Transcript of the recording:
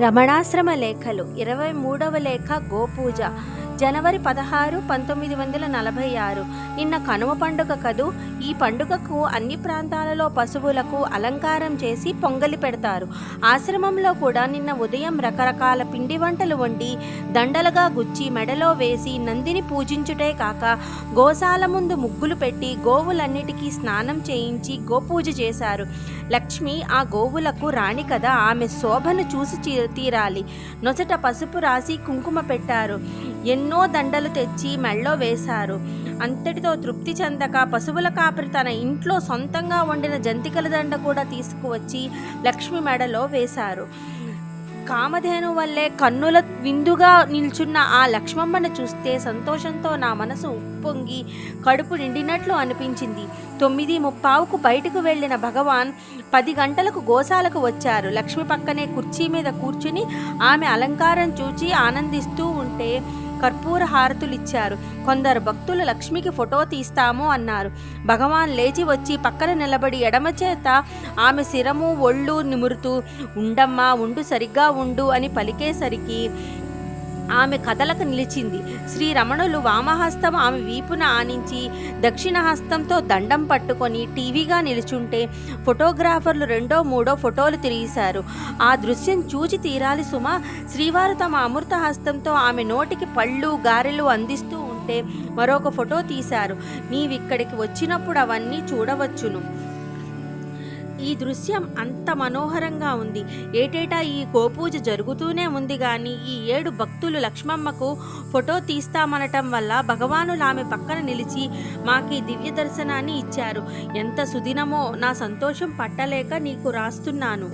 రమణాశ్రమ లేఖలు 23వ లేఖ గోపూజ జనవరి 16, 1946. నిన్న కనుమ పండుగ కదూ. ఈ పండుగకు అన్ని ప్రాంతాలలో పశువులకు అలంకారం చేసి పొంగలి పెడతారు. ఆశ్రమంలో కూడా నిన్న ఉదయం రకరకాల పిండి వంటలు వండి దండలుగా గుచ్చి మెడలో వేసి నందిని పూజించుటే కాక గోశాల ముందు ముగ్గులు పెట్టి గోవులన్నిటికీ స్నానం చేయించి గోపూజ చేశారు. లక్ష్మి ఆ గోవులకు రాణి కదా, ఆమె శోభను చూసి తీరాలి. నొసట పసుపు రాసి కుంకుమ పెట్టారు. ఎన్నో దండలు తెచ్చి మెళ్ళో వేశారు. అంతటితో తృప్తి చెందక పశువుల కాపరి తన ఇంట్లో సొంతంగా వండిన జంతికల దండ కూడా తీసుకువచ్చి లక్ష్మి మెడలో వేశారు. కామధేను వల్లే కన్నుల విందుగా నిల్చున్న ఆ లక్ష్మమ్మను చూస్తే సంతోషంతో నా మనసు ఉప్పొంగి కడుపు నిండినట్లు అనిపించింది. 9:15కు బయటకు వెళ్ళిన భగవాన్ 10 గంటలకు గోశాలకు వచ్చారు. లక్ష్మి పక్కనే కుర్చీ మీద కూర్చుని ఆమె అలంకారం చూచి ఆనందిస్తూ ఉంటే కర్పూర హారతులిచ్చారు. కొందరు భక్తులు లక్ష్మికి ఫోటో తీస్తాము అన్నారు. భగవాన్ లేచి వచ్చి పక్కన నిలబడి ఎడమ చేత ఆమె శిరము ఒళ్ళు నిమురుతూ ఉండమ్మా ఉండు, సరిగ్గా ఉండు అని పలికేసరికి ఆమె కదలకు నిలిచింది. శ్రీరమణులు వామహస్తం ఆమె వీపున ఆనించి దక్షిణ హస్తంతో దండం పట్టుకొని టీవీగా నిలుచుంటే ఫోటోగ్రాఫర్లు 2, 3 ఫోటోలు తీశారు. ఆ దృశ్యం చూచి తీరాలి సుమా. శ్రీవారు తమ అమృత హస్తంతో ఆమె నోటికి పళ్ళు గారెలు అందిస్తూ ఉంటే మరొక ఫోటో తీశారు. నీవిక్కడికి వచ్చినప్పుడు అవన్నీ చూడవచ్చును. ఈ దృశ్యం అంత మనోహరంగా ఉంది. ఏటేటా ఈ గోపూజ జరుగుతూనే ఉంది గాని ఈ 7 భక్తులు లక్ష్మమ్మకు ఫోటో తీస్తామనటం వల్ల భగవానులు ఆమె పక్కన నిలిచి మాకీ దివ్య దర్శనాన్ని ఇచ్చారు. ఎంత సుదినమో, నా సంతోషం పట్టలేక నీకు రాస్తున్నాను.